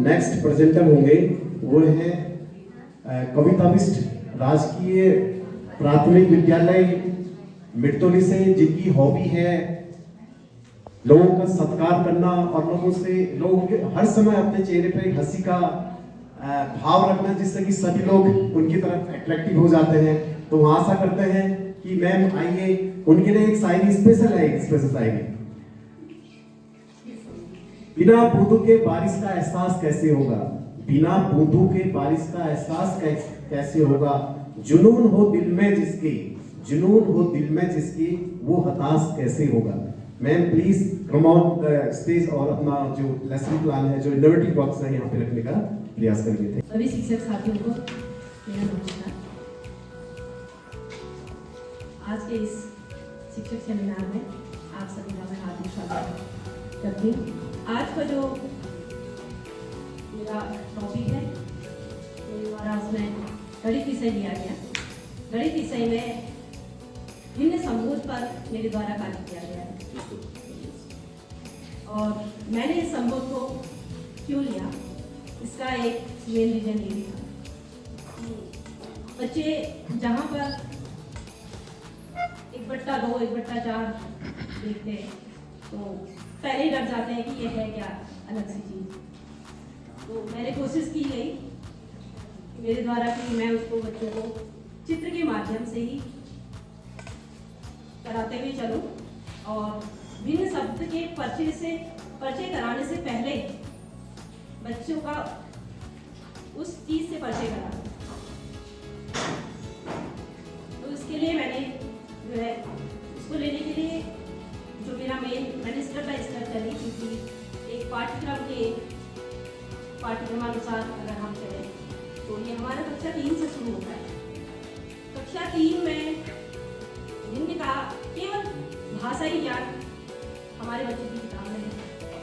Next presenter होंगे वो है कविताविस्ट राजकीय प्राथमिक विद्यालय मिर्तोली से, जिनकी हॉबी है लोगों का सत्कार करना और लोगों के हर समय अपने चेहरे पे हंसी का भाव रखना, जिससे कि सभी लोग उनकी तरफ अट्रैक्टिव हो जाते हैं। तो वहाँ आशा करते हैं कि मैम आइए, उनके लिए एक शायरी स्पेशल है, एक स्पेशल शायरी। बिना बूंदों के बारिश का एहसास कैसे होगा, बिना बूंदों के बारिश का एहसास कैसे होगा, जुनून हो दिल में जिसके, जुनून हो दिल में जिसके, वो हताश कैसे होगा। Ma'am please come on stage और अपना जो लेसन प्लान है, जो इनोवेटिव बॉक्स है, यहाँ पे रखने का प्रयास करेंगे थे। सभी शिक्षक साथियों को मेरा नमस्कार। आज के इस शिक्षक सेमिनार में आप सभी का मैं हार्दिक स्वागत करती हूँ। आज का जो मेरा टॉपिक है मेरे द्वारा उसमें गणित विषय लिया गया। गणित विषय में भिन्न संबोध पर मेरे द्वारा कार्य किया गया है और मैंने इस संबोध को क्यों लिया, इसका एक मेन रीजन ये भी था। बच्चे जहाँ पर 1/2 1/4 देखते हैं तो पहले ही डर जाते हैं कि ये है क्या अलग सी चीज़। तो मैंने कोशिश की गई मेरे द्वारा कि मैं उसको बच्चों को चित्र के माध्यम से ही कराते हुए चलूं और भिन्न शब्द के परिचय कराने से पहले बच्चों का उस चीज से परिचय करा। तो इसके लिए मैंने जो है उसको लेने के लिए जो मेरा मैंने स्टेप बाय स्टेप चली, क्योंकि एक पाठ्यक्रमानुसार अगर हम चलें तो ये हमारा कक्षा 3 से शुरू होता है। कक्षा 3 में हिंदी का केवल भाषाई ज्ञान हमारे बच्चों की किताब में है,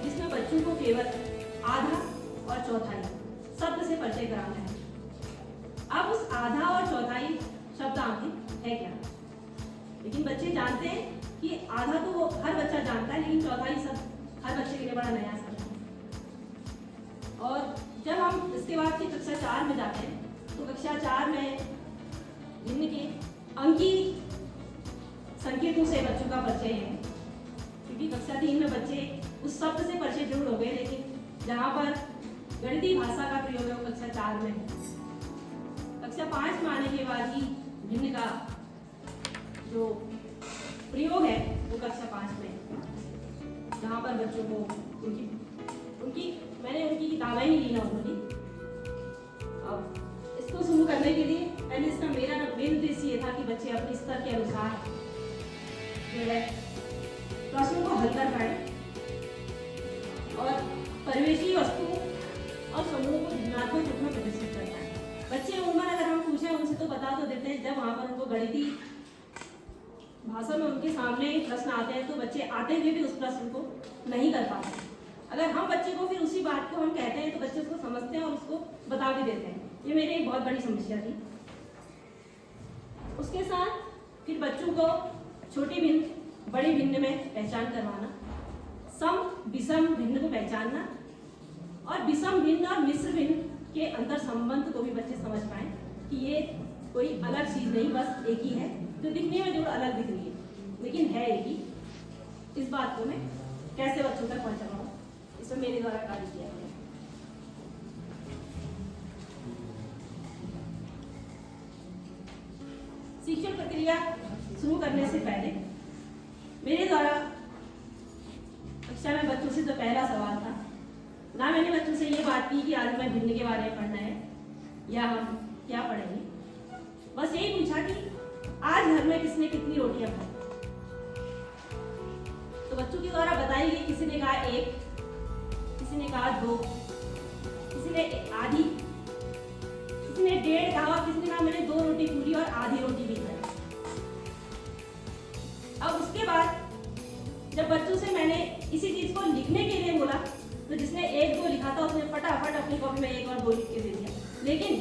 जिसमें बच्चों को केवल आधा और चौथाई शब्द से परिचय कराना है। अब उस आधा और चौथाई शब्दांकित है क्या, लेकिन बच्चे जानते हैं कि आधा तो हर बच्चा जानता है, लेकिन चौथाई शब्द हर बच्चे के लिए बड़ा नया शब्द है। और जब हम इसके बाद की कक्षा 4 में जाते हैं तो कक्षा 4 में भिन्न के अंकी संकेतों से बच्चों का परिचय है, क्योंकि कक्षा 3 में बच्चे उस शब्द से परिचय जरूर हो गए, लेकिन जहाँ पर गणितीय भाषा का प्रयोग है वो कक्षा 4 में है। कक्षा 5 में आने के बाद ही भिन्न का जो प्रयोग है वो कक्षा 5 में है, जहाँ पर बच्चों को मैंने उनकी किताबें ही ली नॉर्मली। अब इसको शुरू करने के लिए पहले इसका मेरा मेन उद्देश्य ये था कि बच्चे अपने स्तर के अनुसार जो है प्रश्नों को हल कर पाए और परिवेशी वस्तु और समूहों को भिन्नात्मक रूप में प्रदर्शित कर पाए। बच्चे उम्र अगर हम पूछें उनसे तो बता तो देते हैं, जब वहाँ पर उनको गणितीय भाषा में उनके सामने प्रश्न आते हैं तो बच्चे आते हुए भी उस प्रश्न को नहीं कर पाते। अगर हम बच्चे को फिर उसी बात को हम कहते हैं तो बच्चे उसको समझते हैं और उसको बता भी देते हैं। ये मेरी एक बहुत बड़ी समस्या थी। उसके साथ फिर बच्चों को छोटी भिन्न बड़ी भिन्न में पहचान करवाना, सम विषम भिन्न को पहचानना और विषम भिन्न और मिश्र भिन्न के अंतर संबंध को भी बच्चे समझ पाए कि ये कोई अलग चीज नहीं, बस एक ही है, जो दिखने में जरूर अलग दिख रही है लेकिन है एक ही। इस बात को मैं कैसे बच्चों तक पहुंचाऊं, इसमें मेरे द्वारा कार्य किया गया। शिक्षण प्रक्रिया शुरू करने से पहले मेरे द्वारा कक्षा में बच्चों से जो पहला सवाल था, ना मैंने बच्चों से ये बात की कि आज हमें भिन्न के बारे में पढ़ना है या हम क्या पढ़ेंगे, बस यही पूछा कि आज घर में किसने कितनी रोटियां खाई। तो बच्चों के द्वारा बताई गई, किसी ने कहा 1, किसी ने कहा 2, किसी ने आधी, किसी ने 1.5 कहा और किसी ने कहा मैंने 2 रोटी पूरी और आधी रोटी भी खाई। अब उसके बाद जब बच्चों से मैंने इसी चीज को लिखने के लिए बोला तो जिसने 1-2 लिखा था उसने फटाफट अपनी कॉपी में 1 और 2 लिख के दे दिया, लेकिन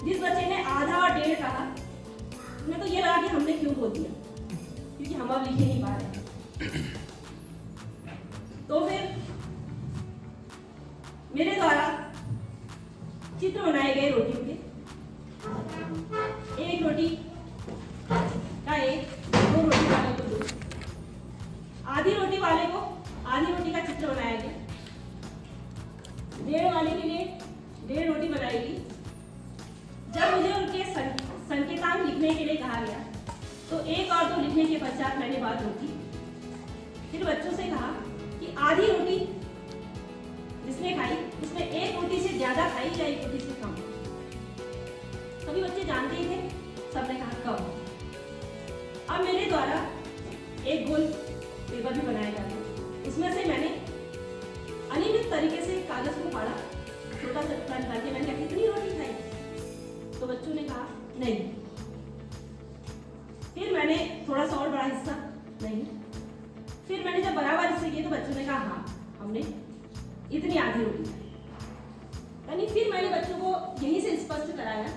जिस बच्चे ने आधा और 1.5 कहा उसमें तो ये लगा कि हमने क्यों बोल दिया, क्योंकि हम अब लिख ही नहीं पा रहे। तो फिर मेरे द्वारा चित्र बनाए गए रोटियों के। एक रोटी का एक, दो रोटी वाले को दो, आधी रोटी वाले को आधी रोटी का चित्र बनाया गया, डेढ़ वाले के लिए डेढ़ रोटी बनाई गई। जब मुझे उनके संकेतांक लिखने के लिए कहा गया तो एक और दो लिखने के पश्चात मैंने बात रोकी। फिर बच्चों से कहा कि आधी रोटी जिसने खाई उसने एक रोटी से ज्यादा खाई या एक रोटी से कम। सभी बच्चे जानते ही थे, सबने कहा कम। अब मेरे द्वारा एक गोल पेपर भी बनाया गया। उसमें से मैंने अनियमित तरीके से कागज को फाड़ा, छोटा सा टुकड़ा निकाल के मैंने कहा कितनी रोटी खाई? तो बच्चों ने कहा नहीं। फिर मैंने थोड़ा सा और बड़ा हिस्सा, नहीं। फिर मैंने जब बराबर हिस्से किए तो बच्चों ने कहा हाँ हमने इतनी आधी रोटी खाई। यानी फिर मैंने बच्चों को यहीं से स्पष्ट कराया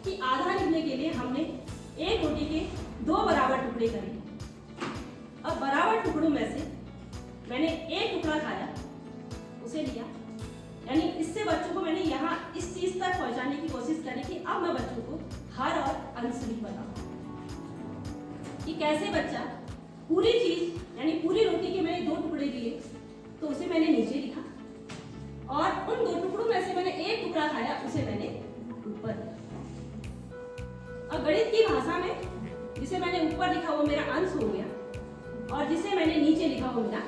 कि आधा लिखने के लिए हमने एक रोटी के दो बराबर टुकड़े करे। अब बराबर टुकड़ों में से मैंने एक टुकड़ा खाया, उसे लिया। यानी इससे बच्चों को मैंने यहाँ इस चीज तक पहुंचाने की कोशिश करी कि अब मैं बच्चों को हर और अंश भी बताऊं कि कैसे बच्चा पूरी चीज यानी पूरी रोटी के मैंने दो टुकड़े लिए तो उसे मैंने नीचे लिखा और उन दो टुकड़ों में से मैंने एक टुकड़ा खाया, उसे मैंने ऊपर लिखा। अब गणित की भाषा में जिसे मैंने ऊपर लिखा वो मेरा अंश हो गया और जिसे मैंने नीचे लिखा वो मेरा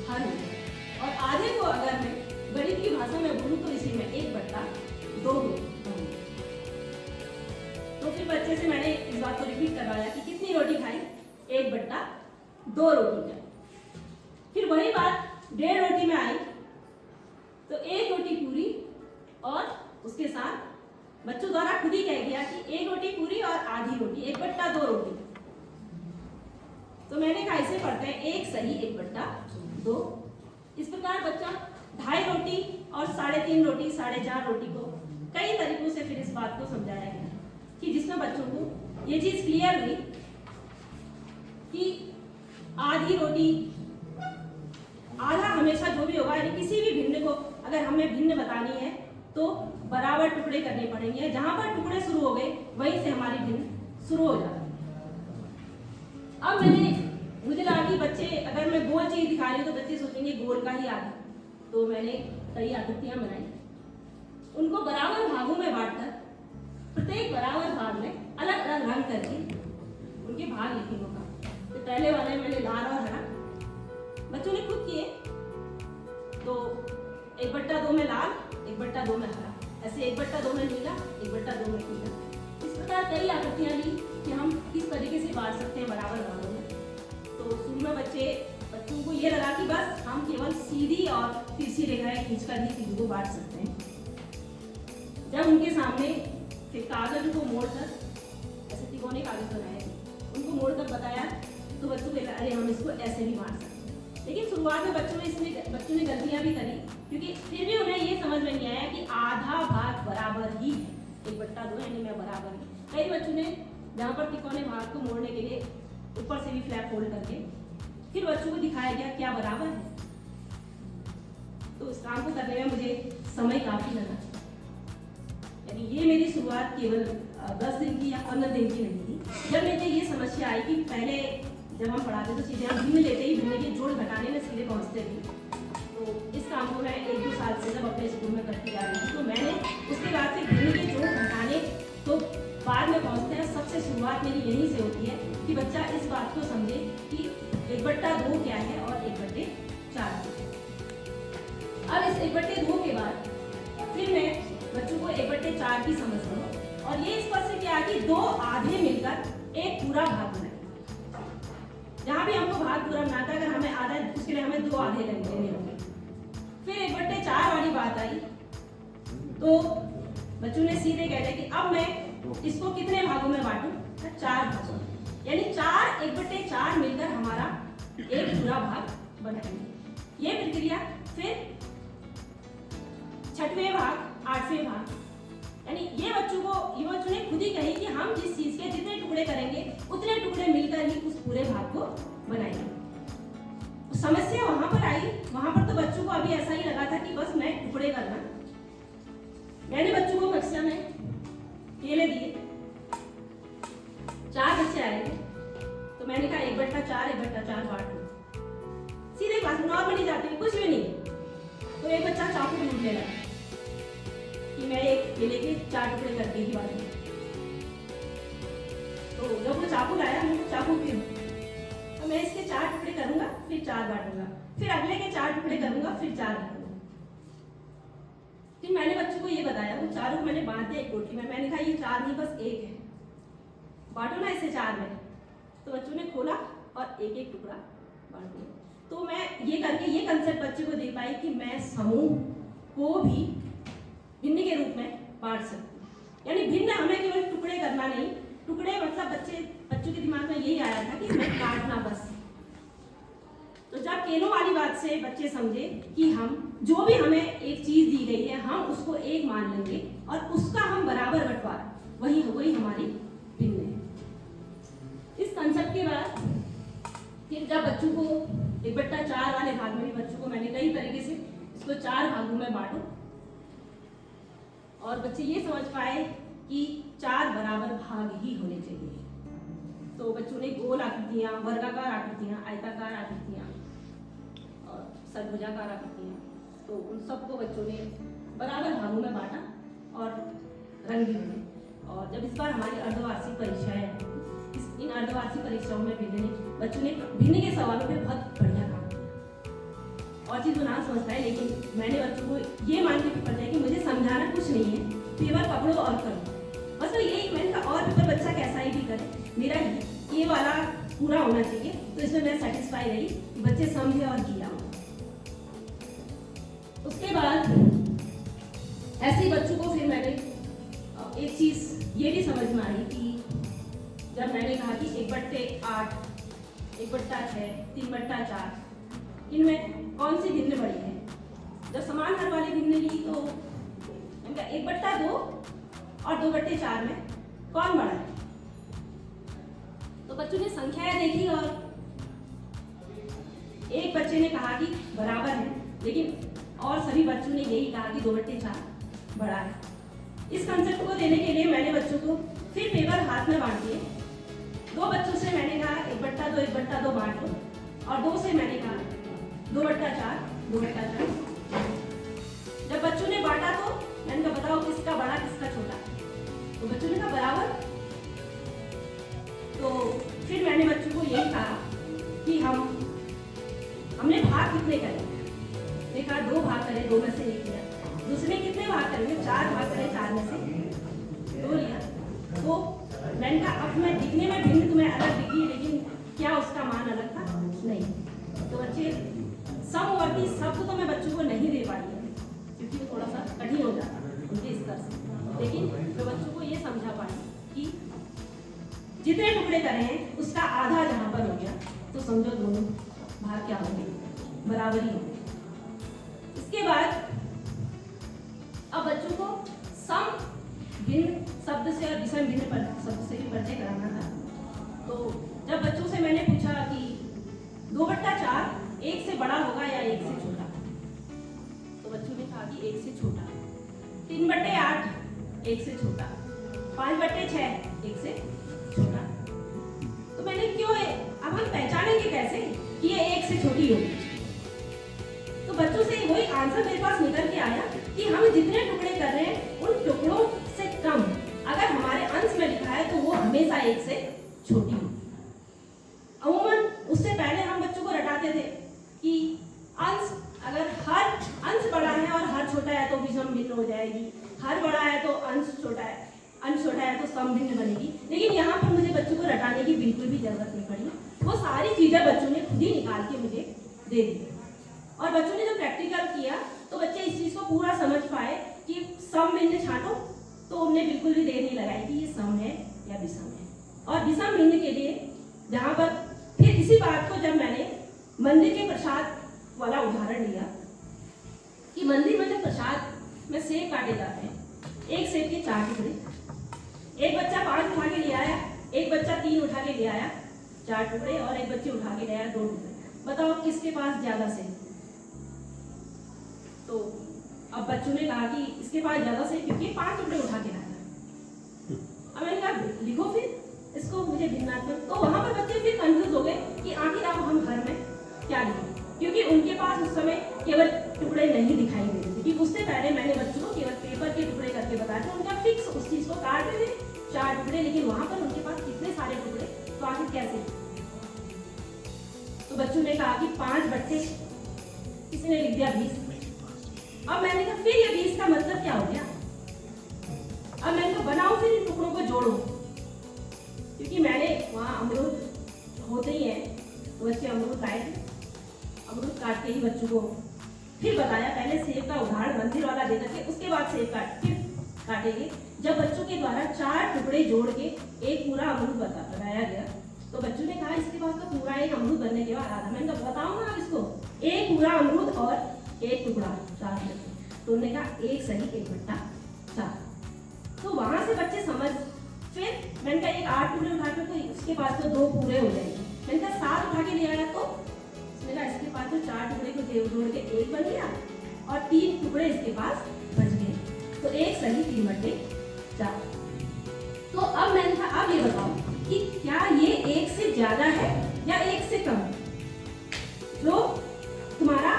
हर हो गया। और आधे को अगर मैं गणित की भाषा में बोलूं तो इसी में 1/2 हो। तो फिर बच्चे से मैंने इस बात को रिपीट करवाया कि कितनी रोटी खाई? 1/2 रोटी खाई। फिर वही बात डेढ़ रोटी में आई तो एक रोटी पूरी और उसके साथ बच्चों द्वारा खुद ही कह गया कि एक रोटी पूरी और आधी रोटी, 1/2 रोटी। तो मैंने कहा इसे पढ़ते हैं 1 सही 1/2। इस प्रकार बच्चा 2.5 रोटी और 3.5 रोटी, 4.5 रोटी को कई तरीकों से फिर इस बात को समझाया गया कि जिसमें बच्चों को ये चीज क्लियर हुई कि आधी रोटी, आधा हमेशा जो भी होगा यानी किसी भी भिन्न को अगर हमें भिन्न बतानी है तो बराबर टुकड़े करने पड़ेंगे। जहां पर टुकड़े शुरू हो गए वहीं से हमारी भिन्न शुरू हो जाती है। अब मुझे लगा कि बच्चे अगर मैं गोल चीज दिखा रही हूँ तो बच्चे सोचेंगे गोल का ही आधा। तो मैंने कई आकृतियां बनाई, उनको बराबर भागों में बांटकर प्रत्येक बराबर भाग में अलग अलग रंग करके उनके भाग लिखे होगा। तो पहले वाले मैंने लाल और हरा, बच्चों ने खुद किए तो 1/2 में लाल, 1/2 में हरा, ऐसे 1/2 में नीला, 1/2 में पीला। इस प्रकार कई आकृतियां ली कि हम किस तरीके से बांट सकते हैं बराबर भागों में। तो शुरू में बच्चों को ये लगा कि बस हम केवल सीधी और तिरछी रेखाएं खींचकर ही चीजों को बांट सकते हैं। जब उनके सामने फिर कागज को मोड़कर ऐसे तिकोने कागज बनाए, उनको मोड़कर बताया तो बच्चों को अरे हम इसको ऐसे भी बांट सकते हैं। लेकिन शुरुआत में बच्चों ने गलतियां भी करी क्योंकि फिर भी उन्हें ये समझ में नहीं आया कि आधा भाग बराबर ही है, 1/2 यानी मैं बराबर ही। कई बच्चों ने जहाँ पर तिकोने भाग को मोड़ने के लिए ऊपर से भी फ्लैप फोल्ड करके फिर बच्चों को दिखाया गया क्या बराबर है। तो इस काम को करने में मुझे समय काफी लगा। यानी ये मेरी शुरुआत केवल 10 दिन की या 15 दिन की नहीं थी। जब मुझे ये समस्या आई कि पहले जब हम पढ़ाते तो सीधे हम भिन्न लेते ही भिन्न के जोड़ घटाने में सीधे पहुंचते थे। तो इस काम को मैं 1-2 साल से जब अपने स्कूल में करती आ रही थी तो मैंने उसके बाद से भिन्न के जोड़ घटाने तो बाद में पहुंचते हैं। सबसे शुरुआत मेरी यहीं से होती है कि बच्चा इस बात को समझे कि 1/2 क्या है और 1/4 क्या है। अब इस 1/2 के बाद फिर मैं बच्चों को 1/4 की समझ दूँ और ये स्पष्ट किया कि 2 आधे मिलकर एक पूरा भाग बनाए। जहां भी हमको भाग पूरा बनाता है अगर हमें आधा उसके लिए हमें 2 आधे लेने होंगे। फिर 1/4 वाली बात आई तो बच्चों ने सीधे कह दिया कि अब मैं इसको कितने भागों में बांटूं? 4 भागों, यानी 4 1/4 मिलकर हमारा एक पूरा भाग बनाएंगे। ये प्रक्रिया फिर 6वें भाग, 8वें भाग, यानी ये बच्चों ने खुद ही कही कि हम जिस चीज के जितने टुकड़े करेंगे उतने टुकड़े मिलकर ही उस पूरे भाग को बनाएंगे। समस्या वहां पर आई, वहां पर तो बच्चों को अभी ऐसा ही लगा था कि बस मैं टुकड़े करना। मैंने बच्चों को 4 बच्चे आए थे, तो मैंने कहा 1/4 बांट दो। सीधे बात, नॉर्मली जाते हैं, कुछ भी नहीं। तो एक बच्चा चाकू ढूंढने लगा कि मैं एक केले के 4 टुकड़े करके ही बांटूं। तो जब वो चाकू लाया, मैंने चाकू क्यों, तो मैं इसके 4 टुकड़े करूंगा, फिर 4 बांटूंगा, फिर अगले के 4 टुकड़े करूंगा, फिर 4 बांटूंगा। फिर मैंने बच्चों को ये बताया, वो चारों मैंने बांट दिया एक कोठी में। मैंने कहा ये 4 नहीं, बस 1 है, बांटो ना इसे 4 में। तो बच्चों ने खोला और एक एक टुकड़ा बांट दिया। तो मैं ये करके ये कंसेप्ट बच्चे को दे पाई कि मैं समूह को भी भिन्न के रूप में बांट सकती हूँ। यानी भिन्न हमें केवल टुकड़े करना नहीं, टुकड़े मतलब बच्चों के दिमाग में यही आया था कि मैं काटना बस। तो जब केलों वाली बात से बच्चे समझे कि हम जो भी हमें एक चीज दी गई है, हम उसको एक मान लेंगे और उसका हम बराबर बंटवारा, वही हमारी भिन्न है। इस कंसेप्ट के बाद फिर जब बच्चों को 1/4 वाले भाग में भी बच्चों को मैंने कई तरीके से इसको 4 भागों में बांटो और बच्चे ये समझ पाए कि 4 बराबर भाग ही होने चाहिए। तो बच्चों ने गोल आकृतियाँ, वर्गाकार आकृतियाँ, आयताकार आकृतियाँ और षडभुजाकार आकृतियाँ, तो उन सबको बच्चों ने बराबर भागों में बांटा और रंग भी दिए। और जब इस बार हमारी अर्धवार्षिक परीक्षाएं, इन अर्धवार्षिक परीक्षाओं में बच्चों ने भिन्न के सवालों पे बहुत बढ़िया काम किया। और चीज़ वो ना समझ पाए, लेकिन मैंने बच्चों को ये मान के पेपर दिया कि मुझे समझाना कुछ नहीं है, पेपर पकड़ो और करो। बस तो यही मैंने कहा, और पेपर बच्चा कैसा ही भी करे, मेरा ये वाला पूरा होना चाहिए। तो इसमें मैं सेटिस्फाई रही, बच्चे समझे और किया। उसके बाद ऐसे ही बच्चों को फिर मैंने एक चीज़ ये भी समझ में आई कि जब मैंने कहा कि 1/8, 1/6, 3/4, इनमें कौन सी भिन्न बड़ी है। जब समान हर वाली भिन्न ली तो मैंने कहा 1/2 और 2/4 में कौन बड़ा है। तो बच्चों ने संख्याएं देखी और एक बच्चे ने कहा कि बराबर है, लेकिन और सभी बच्चों ने यही कहा कि 2/4 बड़ा है। इस कंसेप्ट को देने के लिए मैंने बच्चों को फिर पेपर हाथ में बांट दिए। 2 बच्चों से मैंने कहा 1/2 बांट दो और 2 से मैंने कहा 2/4। जब बच्चों ने बांटा तो मैंने कहा बताओ किसका बड़ा किसका छोटा, तो बच्चों ने कहा बराबर। तो फिर मैंने बच्चों को यही कहा कि हमने भाग कितने करे, देखा 2 भाग करे, 2 में से 1 लिया। दूसरे कितने भाग करेंगे, 4 भाग करे, 4 में से 2 लिया। तो मैंने कहा अब मैं दिखने में भिन्न तुम्हें अलग दिखी, लेकिन क्या उसका मान अलग था, नहीं। तो बच्चे समवर्ती शब्द तो मैं बच्चों को नहीं दे पाई है क्योंकि वो थोड़ा सा कठिन हो जाता उनके स्तर से, लेकिन मैं बच्चों को ये समझा पाई कि जितने टुकड़े करे हैं उसका आधा जहाँ पर हो गया तो समझो दोनों भाग क्या होंगे, बराबरी होंगे। इसके बाद अब बच्चों को सम भिन्न शब्द से और विषम भिन्न शब्द से भी परिचय कराना था। तो जब बच्चों से मैंने पूछा कि 2/4 1 से बड़ा होगा या 1 से छोटा, तो बच्चों ने कहा कि 1 से छोटा। 3/8 1 से छोटा। 5/6 1 से छोटा। तो मैंने क्यों, अब हम पहचानेंगे कैसे कि ये 1 से छोटी होगी। तो बच्चों से वही आंसर मेरे पास निकल के आया कि हम जितने टुकड़े कर रहे हैं उन टुकड़ों से कम अगर हमारे अंश में लिखा है तो वो हमेशा 1 से छोटी होगी। अमूमन उससे पहले हम बच्चों को रटाते थे कि अंश, अगर हर अंश बड़ा है और हर छोटा है तो विषम भिन्न हो जाएगी, हर बड़ा है तो अंश छोटा है तो सम भिन्न बनेगी। लेकिन यहाँ पर मुझे बच्चों को रटाने की बिल्कुल भी जरूरत नहीं पड़ी। वो सारी चीजें बच्चों ने खुद ही निकाल के मुझे दे दी। और बच्चों ने जब प्रैक्टिकल किया तो बच्चे इस चीज को पूरा समझ पाए कि सम भिन्न छांटो, तो उन्हें बिल्कुल भी देर नहीं लगाई कि ये सम है या विषम है। और विषम भिन्न के लिए जहाँ पर फिर इसी बात को जब मैंने मंदिर के प्रसाद वाला उदाहरण लिया कि मंदिर में जब प्रसाद में सेब काटे जाते हैं, एक सेब के 4 टुकड़े, एक बच्चा 5 उठा के ले आया, एक बच्चा 3 उठा के ले आया 4 टुकड़े, और एक बच्चे उठा के ले आया 2 टुकड़े। बताओ किसके पास ज्यादा सेब। तो अब बच्चों ने कहा कि इसके पास ज्यादा सेब क्योंकि 5 टुकड़े उठा के लाया। अब मैंने कहा लिखो फिर इसको, मुझे लिखे भिन्नात्मक, तो वहां पर बच्चे फिर कंफ्यूज हो गए कि आखिर अब हम घर में क्या लिखें, क्योंकि उनके पास उस समय केवल टुकड़े नहीं दिखाई दे रहे थे। क्योंकि उससे पहले मैंने बच्चों को केवल पेपर के टुकड़े करके बताया था, उनका फिक्स उस चीज को काटते थे 4 टुकड़े, लेकिन वहां पर उनके पास कितने सारे टुकड़े, तो आखिर कैसे? तो बच्चों ने कहा कि 5 बट्टे, किसी ने लिख दिया 20। अब मैंने कहा फिर ये 20 का मतलब क्या हो गया? अब मैंने कहा बनाओ फिर इन टुकड़ों को जोड़ो, क्योंकि मैंने वहाँ अमरूद होते ही हैं, तो बच्चे अमरूद लाए थे। अमरूद काट के ही बच्चों को फिर बताया, पहले सेब का उदाहरण मंदिर वाला दे करके उसके बाद सेब फिर काटेंगे। जब बच्चों के द्वारा 4 टुकड़े जोड़ के एक पूरा अमरूद बनाया गया, तो बच्चों ने कहा इसके पास तो पूरा एक अमरूद बनने के बाद आधा। मैंने कहा बताओ ना आप इसको, एक पूरा अमरूद और एक टुकड़ा 4 में, तो उन्होंने कहा 1 सही 1 बट्टा 4। तो वहां से बच्चे समझ, फिर मैंने कहा एक 8 टुकड़े उठा के, तो उसके पास तो 2 पूरे हो जाएंगे। मैंने कहा 7 उठा के ले आया, तो उसने कहा इसके पास तो 4 टुकड़े को जोड़ के 1 बन गया और 3 टुकड़े इसके पास बच गए, तो 1 सही 3 बट्टे 4। तो अब मैंने कहा अब ये बताओ कि क्या ये 1 से ज्यादा है या 1 से कम? जो तुम्हारा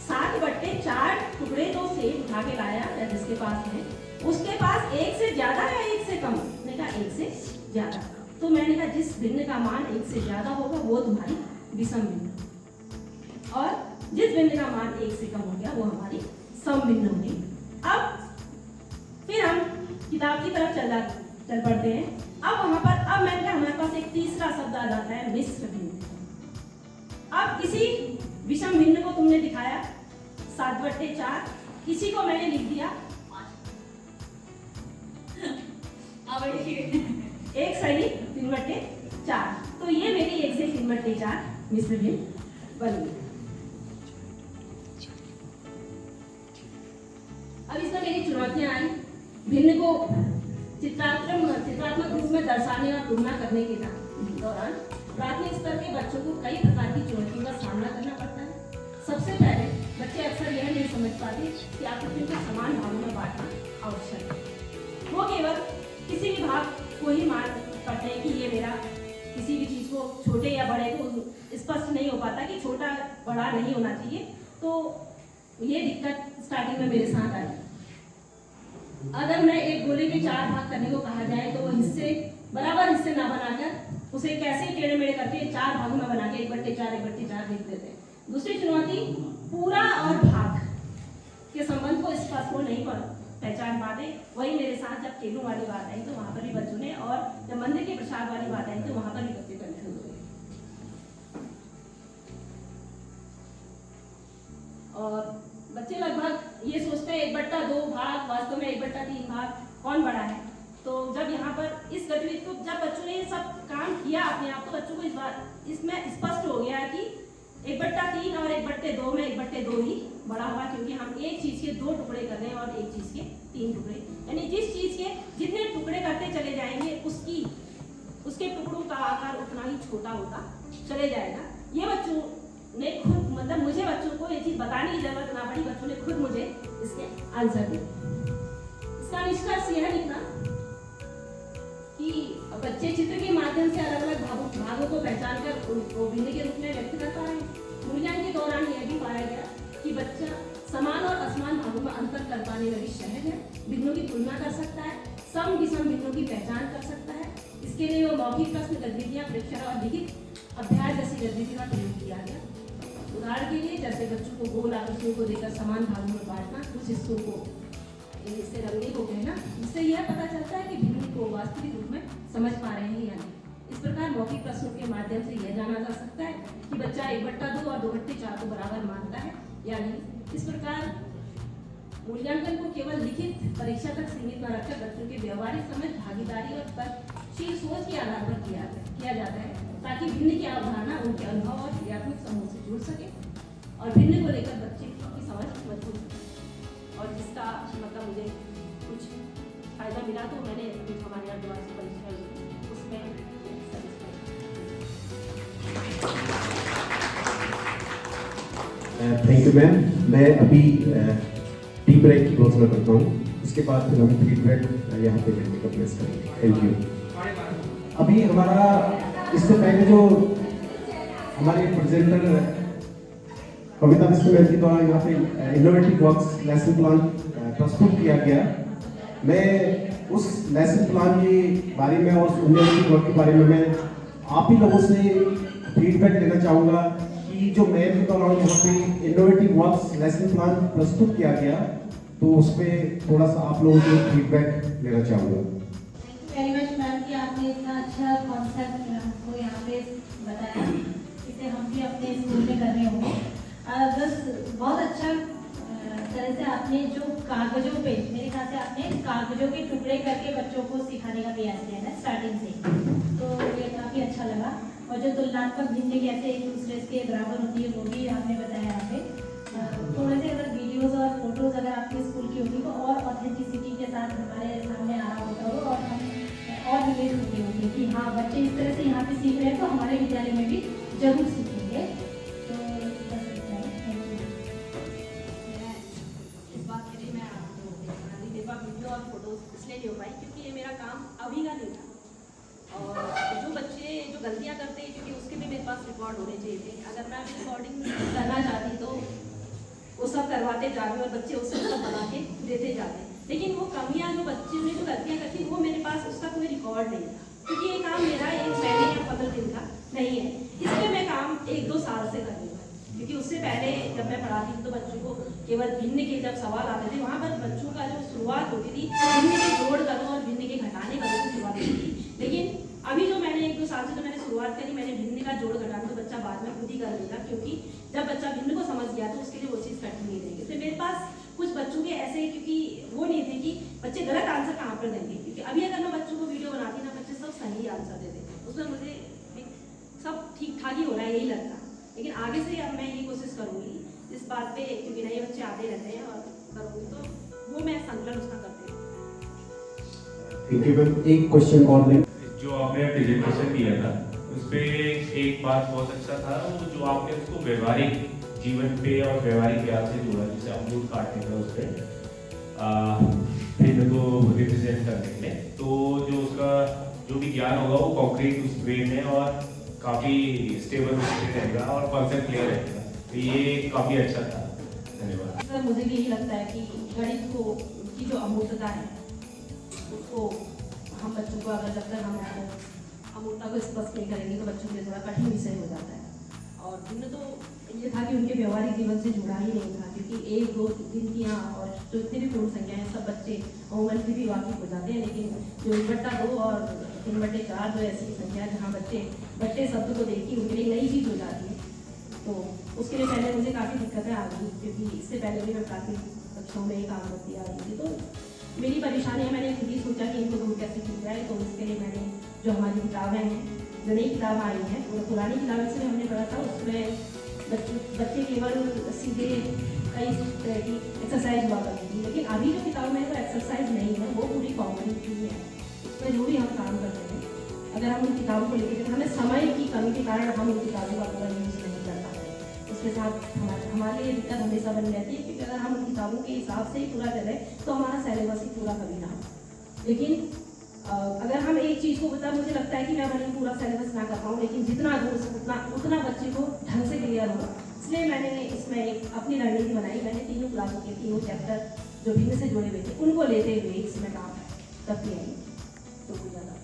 7 बट्टे 4 टुकड़े तो सेब उठा के लाया या जिसके पास है, उसके पास 1 से ज्यादा या 1 से कम? मैंने कहा 1 से ज्यादा। तो मैंने कहा जिस भिन्न का मान 1 से ज्यादा होगा वो तुम्हारी विषम भिन्न, और जिस भिन्न का मान 1 से कम हो गया वो हमारी सम भिन्न होगी। अब फिर हम किताब की तरफ चल पड़ते हैं। अब वहां पर अब मैंने कहा हमारे पास एक तीसरा शब्द आ जाता है मिश्र भिन्न। अब किसी विषम भिन्न को तुमने दिखाया 7 बट्टे 4, किसी को मैंने लिख दिया 1 सही 3 बट्टे 4, तो ये मेरी 1 से 3 बट्टे 4 मिश्र भिन्न बन गई। अब इसमें मेरी चुनौतियां आई, भिन्न को चित्रात्मक रूप में दर्शाने और तुलना करने के दौरान प्राथमिक स्तर के बच्चों को कई प्रकार की चुनौतियों का सामना करना पड़ता है। सबसे पहले बच्चे अक्सर यह नहीं समझ पाते कि आकृतियों को समान भागों में बांटना आवश्यक है। वो केवल किसी भी भाग को ही मान करते हैं कि ये मेरा, किसी भी चीज को छोटे या बड़े को स्पष्ट नहीं हो पाता कि छोटा बड़ा नहीं होना चाहिए। तो ये दिक्कत स्टार्टिंग में मेरे साथ आई। अगर मैं एक गोले के 4 भाग करने को कहा जाए तो वो हिस्से बराबर हिस्से ना बनाकर उसे कैसे टेढ़े मेढ़े करके 4 भागों में बना के 1 बट्टे 4 1 बट्टे 4 लिख देते हैं। दूसरी चुनौती, पूरा और भाग के संबंध को स्पष्ट हो नहीं पहचान पाते। वही मेरे साथ जब खेलों वाली बात आई तो वहां पर भी बच्चों ने, और जब मंदिर के प्रसाद वाली बात आई तो वहां पर भी बच्चे कंफ्यूज हो गए। और बच्चे लगभग ये सोचते हैं 1 बट्टा 2 भाग, वास्तव में 1 बट्टा 3 भाग कौन बड़ा है। तो जब यहाँ पर इस गतिविधि को जब बच्चों ने ये सब काम किया अपने आप, तो बच्चों को इस बात इसमें स्पष्ट हो गया कि 1 बट्टा 3 और 1 बट्टे 2 में 1 बट्टे 2 ही बड़ा होगा, क्योंकि हम एक चीज के 2 टुकड़े कर रहे हैं और एक चीज के 3 टुकड़े, यानी जिस चीज के जितने टुकड़े करते चले जाएंगे उसके टुकड़ों का आकार उतना ही छोटा होता चले जाएगा। ये बच्चों ने खुद, मतलब मुझे बच्चों को ये चीज बताने की जरूरत ना पड़ी, बच्चों ने खुद मुझे इसके आंसर दिए। इसका निष्कर्ष यह निकला कि बच्चे चित्र के माध्यम से अलग अलग भागों को पहचान कर उनको भिन्न के रूप में व्यक्त कर पा रहे हैं। मूल्यांकन के दौरान यह भी पाया गया कि बच्चा समान और असमान भागों में अंतर कर पाने में भी सहज है, भिन्नों की तुलना कर सकता है, सम विषम भिन्नों की पहचान कर सकता है। इसके लिए वो मौखिक प्रश्न गतिविधियां, प्रेक्षण और लिखित अभ्यास जैसी गतिविधियों का प्रयोग किया गया। उदाहरण के लिए जैसे बच्चों को गोल आकृतियों को देकर समान भागों में बांटना, कुछ हिस्सों को इससे रंगने को कहना, इससे यह पता चलता है कि भिन्न को वास्तविक रूप में समझ पा रहे हैं या नहीं। इस प्रकार मौखिक प्रश्नों के माध्यम से यह जाना जा सकता है कि बच्चा 1 बट्टा 2 और 2 बट्टे 4 को बराबर मानता है या नहीं। इस प्रकार मूल्यांकन को केवल लिखित परीक्षा तक सीमित न रखकर बच्चों के व्यवहारिक समझ, भागीदारी और तर्कशील सोच के आधार पर किया जाता है, ताकि भिन्न की अवधारणा उनके अनुभव और क्रियात्मक समूह से जुड़ सके और भिन्न को लेकर बच्चे की समझ मजबूत हो। और जिसका मतलब मुझे कुछ फायदा मिला तो मैंने हमारे यहाँ द्वारा से परीक्षा उसमें थैंक यू मैम। मैं अभी टी ब्रेक की घोषणा करता हूँ, उसके बाद फिर हम फीडबैक यहाँ पे लेने का प्रयास करेंगे। Thank you. अभी हमारा इससे पहले जो हमारे प्रेजेंटर कविता विश्वविद्यालय के द्वारा यहाँ पे इनोवेटिव वर्क्स लेसन प्लान प्रस्तुत किया गया। मैं उस लेसन प्लान के बारे में और उस इनोवेटिव वर्क के बारे में मैं आप ही लोगों से फीडबैक लेना चाहूँगा कि जो मैं के दौरान यहाँ पे इनोवेटिव वर्क्स लेसन प्लान प्रस्तुत किया गया, तो उस पर थोड़ा सा आप लोगों से फीडबैक लेना चाहूँगा। वेरी मच मैम कि आपने इतना अच्छा कॉन्सेप्ट हमको यहाँ पे बताया, इसे हम भी अपने स्कूल में कर रहे होंगे। बस बहुत अच्छा तरह से आपने जो कागजों पे, मेरे ख्याल से आपने कागजों के टुकड़े करके बच्चों को सिखाने का प्रयास किया है स्टार्टिंग से, तो ये काफ़ी अच्छा लगा। और जो तुलनात्मक भिन्न कैसे एक दूसरे के बराबर होती है वो भी आपने बताया यहाँ पे। थोड़े से अगर वीडियोस और फोटोज अगर आपके स्कूल की होती तो और ऑथेंटिसिटी के साथ हमारे सामने आ रहा होता हो और हम और रिलेट होती होती कि हाँ बच्चे इस तरह से यहाँ पे सीख रहे हैं तो हमारे विद्यालय में भी जरूर सीखेंगे। तो बस इतना ही। Thank you. इस बात के लिए मैं आपको मेरे पास वीडियो और फोटोज इसलिए नहीं हो पाई क्योंकि ये मेरा काम अभी का नहीं था, और जो बच्चे जो गलतियाँ करते हैं क्योंकि उसके भी मेरे पास रिकॉर्ड होने चाहिए थे। अगर मैं अभी रिकॉर्डिंग करना चाहती तो वो सब करवाते जाते और बच्चे उसको सब बना के देते जाते, लेकिन वो कमियां जो बच्चे ने जो गलतियां करती वो मेरे पास उसका कोई रिकॉर्ड नहीं था, क्योंकि ये काम मेरा एक महीने या 15 दिन का नहीं है। इसलिए मैं काम 1-2 साल से कर रही हूँ, क्योंकि उससे पहले जब मैं पढ़ाती थी तो बच्चों को केवल भिन्न के जब सवाल आते थे वहाँ पर बच्चों का जो शुरुआत होती थी भिन्न के जोड़ करो और भिन्न के घटाने करो की शुरुआत होती थी। लेकिन अभी जो मैंने 1-2 साल से जो मैंने शुरुआत करी, मैंने भिन्न का जोड़ घटाना तो बच्चा बाद में खुद ही कर लेगा, क्योंकि जब बच्चा भिन्न को समझ गया तो उसके लिए वो चीज़ कठिन नहीं रहेगी। तो मेरे पास कुछ बच्चों के ऐसे, क्योंकि वो नहीं थे कि बच्चे गलत आंसर कहाँ पर देंगे, क्योंकि अभी अगर मैं बच्चों को वीडियो बनाती ना बच्चे सब सही आंसर देते, उसमें मुझे सब ठीक ठाक ही हो रहा है यही लगता। लेकिन आगे से अब मैं ये कोशिश करूँगी इस बात पे, क्योंकि नए बच्चे आते रहते हैं और करूँगी तो वो मैं संकलन उसका करती हूँ। Thank you ma'am. एक क्वेश्चन और लें। जो आपने प्रेजेंटेशन दिया था उस पर एक बात बहुत अच्छा था, वो जो आपने उसको व्यवहारिक जीवन पे और व्यवहारिक ज्ञान से जोड़ा, जैसे अमरूद काटने का उस पर भिन्न को रिप्रेजेंट करने में, तो जो उसका जो भी ज्ञान होगा वो कॉन्क्रीट उस वे में और काफ़ी स्टेबल रहेगा और कॉन्सेप्ट क्लियर रहेगा, तो ये काफ़ी अच्छा था। धन्यवाद सर। मुझे भी यही लगता है कि गणित को की जो अमूर्तता है उसको हम बच्चों को अगर जब तक हम अमूर्तता को स्पष्ट नहीं करेंगे तो बच्चों के लिए थोड़ा कठिन विषय हो जाता है। और भिन्न तो ये था कि उनके व्यवहारिक जीवन से जुड़ा ही नहीं था, क्योंकि 1-2 गिनतियाँ और जो जितनी भी पूर्ण संख्या है सब बच्चे अमूमन भी वाकिफ हो जाते हैं, लेकिन जो 1/2 और 3/4 जो ऐसी संख्या है जहाँ बच्चे शब्द को देख के उनके लिए नई चीज़ हो जाती है, तो उसके लिए पहले मुझे काफ़ी दिक्कतें आ गई, क्योंकि इससे पहले भी मैं प्राथमिक कक्षाओं में काम करती आ रही थी। तो मेरी परेशानी है, मैंने खुद ही सोचा कि इनको दूर कैसे की जाए, तो इसके लिए मैंने जो हमारी किताबें हैं, जो नई किताबें आई हैं, वो पुरानी किताबें से हमने पढ़ा था, उसमें बच्चे केवल सीधे कई तरह की एक्सरसाइज हुआ करती थी, लेकिन अभी जो किताब में वो एक्सरसाइज नहीं है, वो पूरी कॉमन की है। उसमें जो भी हम काम करते हैं, अगर हम उन किताबों को लेकर तो हमें समय की कमी के कारण हम उन किताबों का पूरा यूज़ नहीं कर पाते। उसके साथ हमारे लिए दिक्कत हमेशा बनी रहती है, क्योंकि अगर हम उन किताबों के हिसाब से ही पूरा करें तो हमारा सिलेबस ही पूरा कभी ना हो। लेकिन अगर हम एक चीज़ को मतलब मुझे लगता है कि मैं भले पूरा सिलेबस ना कर पाऊँ, लेकिन जितना दूर से उतना बच्चे को ढंग से क्लियर होगा, इसलिए मैंने इसमें एक अपनी रणनीति बनाई। मैंने 3 क्लासों के 3 चैप्टर जो भिन्न से जुड़े हुए थे उनको लेते हुए इसमें काम तब किया, तो ज़्यादा